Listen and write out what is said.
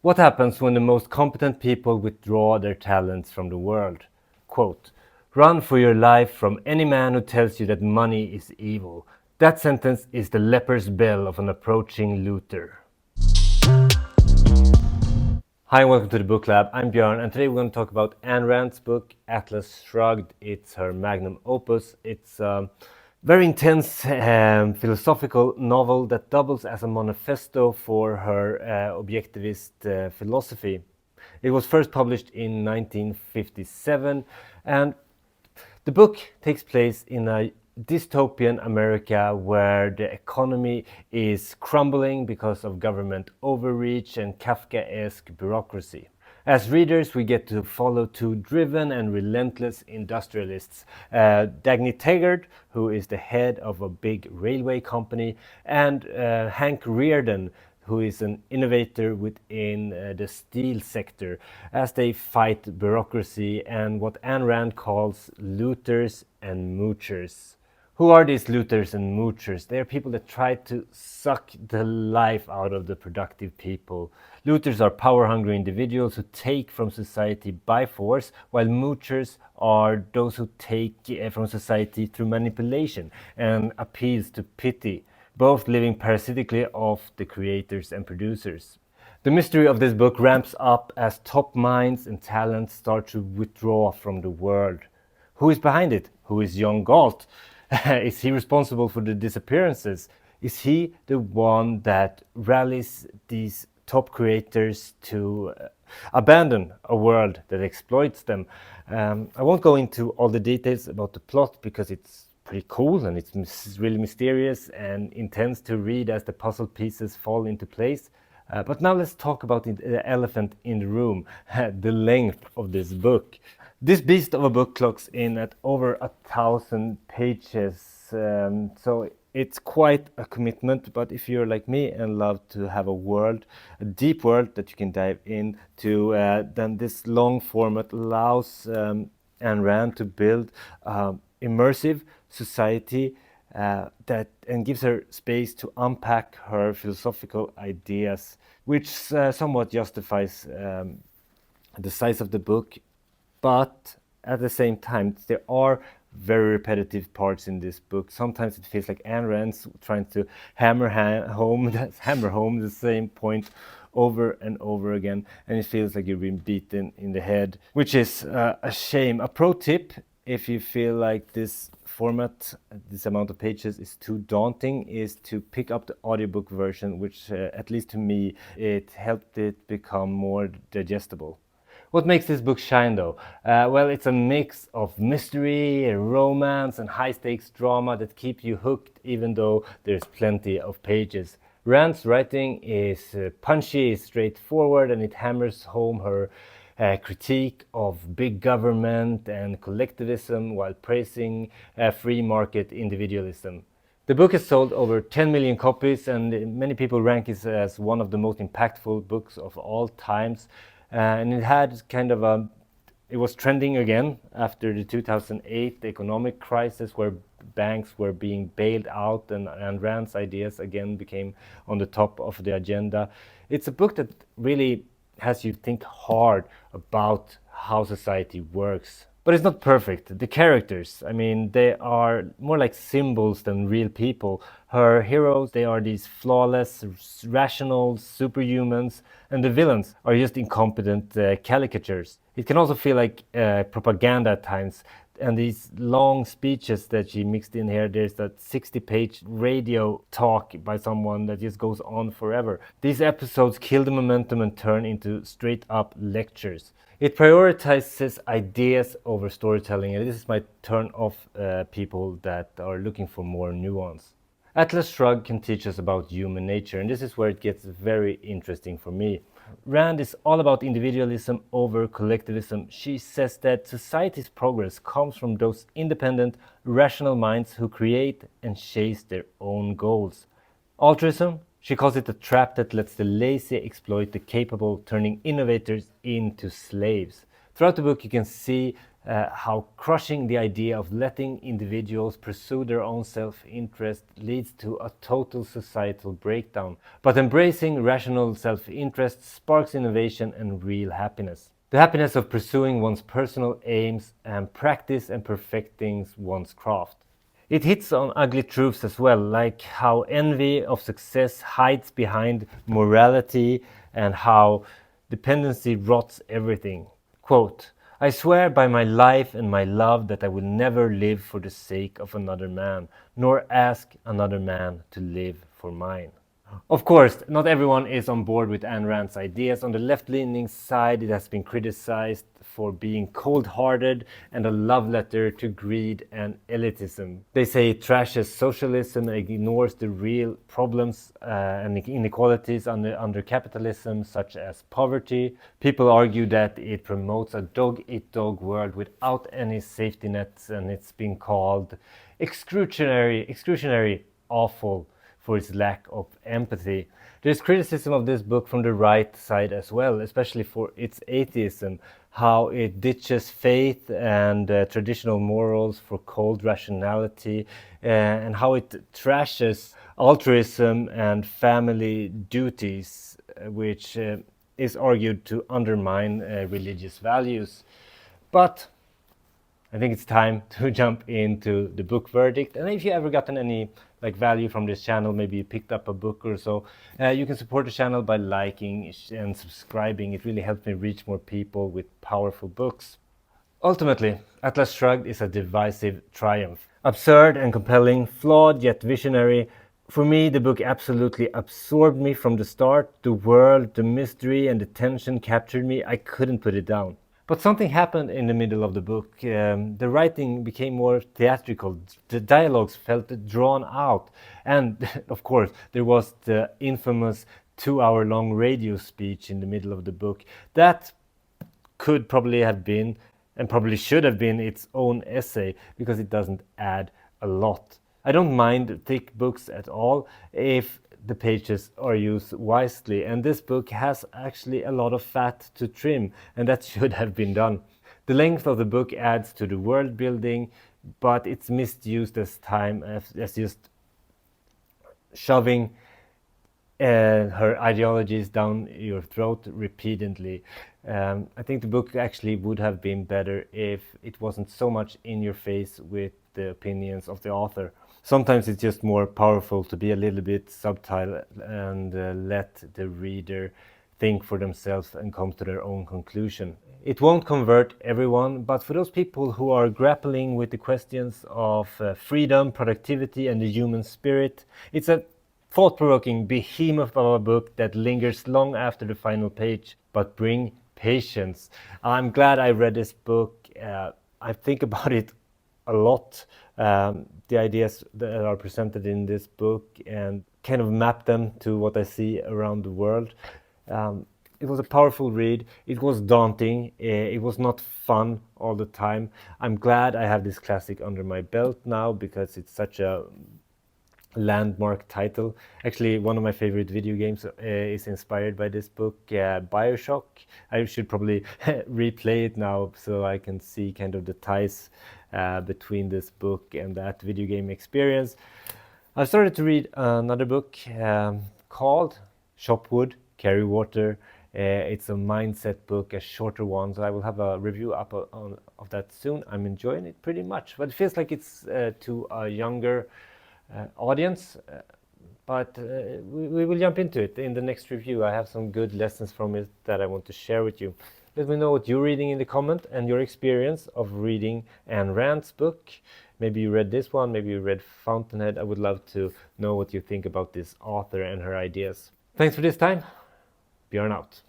What happens when the most competent people withdraw their talents from the world? Quote, "Run for your life from any man who tells you that money is evil." That sentence is the leper's bell of an approaching looter. Hi, and welcome to the Booklab. I'm Björn, and today we're going to talk about Ayn Rand's book, Atlas Shrugged. It's her magnum opus. It's a very intense philosophical novel that doubles as a manifesto for her objectivist philosophy. It was first published in 1957, and the book takes place in a dystopian America where the economy is crumbling because of government overreach and Kafkaesque bureaucracy. As readers, we get to follow two driven and relentless industrialists, Dagny Taggart, who is the head of a big railway company, and Hank Reardon, who is an innovator within the steel sector, as they fight bureaucracy and what Ayn Rand calls looters and moochers. Who are these looters and moochers? They are people that try to suck the life out of the productive people. Looters are power-hungry individuals who take from society by force, while moochers are those who take from society through manipulation and appeals to pity, both living parasitically off the creators and producers. The mystery of this book ramps up as top minds and talents start to withdraw from the world. Who is behind it? Who is young Galt? Is he responsible for the disappearances? Is he the one that rallies these top creators to abandon a world that exploits them? I won't go into all the details about the plot because it's pretty cool and it's really mysterious and intense to read as the puzzle pieces fall into place. But now let's talk about the elephant in the room, the length of this book. This beast of a book clocks in at over 1,000 pages, so it's quite a commitment. But if you're like me and love to have a deep world that you can dive into, then this long format allows Ayn Rand to build immersive society that and gives her space to unpack her philosophical ideas, which somewhat justifies the size of the book. But at the same time, there are very repetitive parts in this book. Sometimes it feels like Ayn Rand's trying to hammer home the same point over and over again, and it feels like you're being beaten in the head, which is a shame. A pro tip: if you feel like this format, this amount of pages is too daunting, is to pick up the audiobook version, which at least to me, it helped it become more digestible. What makes this book shine though? Well, it's a mix of mystery, romance, and high-stakes drama that keep you hooked even though there's plenty of pages. Rand's writing is punchy, straightforward, and it hammers home her critique of big government and collectivism while praising free market individualism. The book has sold over 10 million copies, and many people rank it as one of the most impactful books of all times. And it had it was trending again after the 2008 economic crisis, where banks were being bailed out, and Rand's ideas again became on the top of the agenda. It's a book that really has you think hard about how society works. But it's not perfect. The characters, I mean, they are more like symbols than real people. Her heroes, they are these flawless, rational superhumans, and the villains are just incompetent caricatures. It can also feel like propaganda at times. And these long speeches that she mixed in here, there's that 60-page radio talk by someone that just goes on forever. These episodes kill the momentum and turn into straight-up lectures. It prioritizes ideas over storytelling, and this might turn off people that are looking for more nuance. Atlas Shrugged can teach us about human nature, and this is where it gets very interesting for me. Rand is all about individualism over collectivism. She says that society's progress comes from those independent, rational minds who create and chase their own goals. Altruism? She calls it a trap that lets the lazy exploit the capable, turning innovators into slaves. Throughout the book, you can see how crushing the idea of letting individuals pursue their own self-interest leads to a total societal breakdown. But embracing rational self-interest sparks innovation and real happiness. The happiness of pursuing one's personal aims and practice and perfecting one's craft. It hits on ugly truths as well, like how envy of success hides behind morality and how dependency rots everything. Quote, "I swear by my life and my love that I will never live for the sake of another man, nor ask another man to live for mine." Of course, not everyone is on board with Ayn Rand's ideas. On the left-leaning side, it has been criticized for being cold-hearted and a love letter to greed and elitism. They say it trashes socialism and ignores the real problems and inequalities under capitalism, such as poverty. People argue that it promotes a dog-eat-dog world without any safety nets, and it's been called excruciatingly awful for its lack of empathy. There's criticism of this book from the right side as well, especially for its atheism, how it ditches faith and traditional morals for cold rationality, and how it trashes altruism and family duties, which is argued to undermine religious values. But I think it's time to jump into the book verdict. And if you ever gotten any value from this channel, maybe you picked up a book or so, you can support the channel by liking and subscribing. It really helps me reach more people with powerful books. Ultimately, Atlas Shrugged is a divisive triumph. Absurd and compelling, flawed yet visionary. For me, the book absolutely absorbed me from the start. The world, the mystery and the tension captured me. I couldn't put it down. But something happened in the middle of the book. The writing became more theatrical. The dialogues felt drawn out. And of course, there was the infamous 2-hour-long radio speech in the middle of the book. That could probably have been, and probably should have been, its own essay, because it doesn't add a lot. I don't mind thick books at all if the pages are used wisely, and this book has actually a lot of fat to trim, and that should have been done. The length of the book adds to the world building, but it's misused as time as just shoving her ideologies down your throat repeatedly. I think the book actually would have been better if it wasn't so much in your face with the opinions of the author. Sometimes it's just more powerful to be a little bit subtle and let the reader think for themselves and come to their own conclusion. It won't convert everyone, but for those people who are grappling with the questions of freedom, productivity and the human spirit, it's a thought-provoking behemoth of a book that lingers long after the final page. But bring patience. I'm glad I read this book. I think about it a lot, the ideas that are presented in this book, and kind of map them to what I see around the world. It was a powerful read. It was daunting. It was not fun all the time. I'm glad I have this classic under my belt now, because it's such a landmark title. Actually, one of my favorite video games is inspired by this book, BioShock. I should probably replay it now so I can see kind of the ties between this book and that video game experience. I started to read another book called Shop Wood, Carry Water. It's a mindset book, a shorter one, so I will have a review up of that soon. I'm enjoying it pretty much, but it feels like it's to a younger audience, but we will jump into it in the next review. I have some good lessons from it that I want to share with you. Let me know what you're reading in the comment and your experience of reading Ayn Rand's book. Maybe you read this one, maybe you read Fountainhead. I would love to know what you think about this author and her ideas. Thanks for this time. Björn out.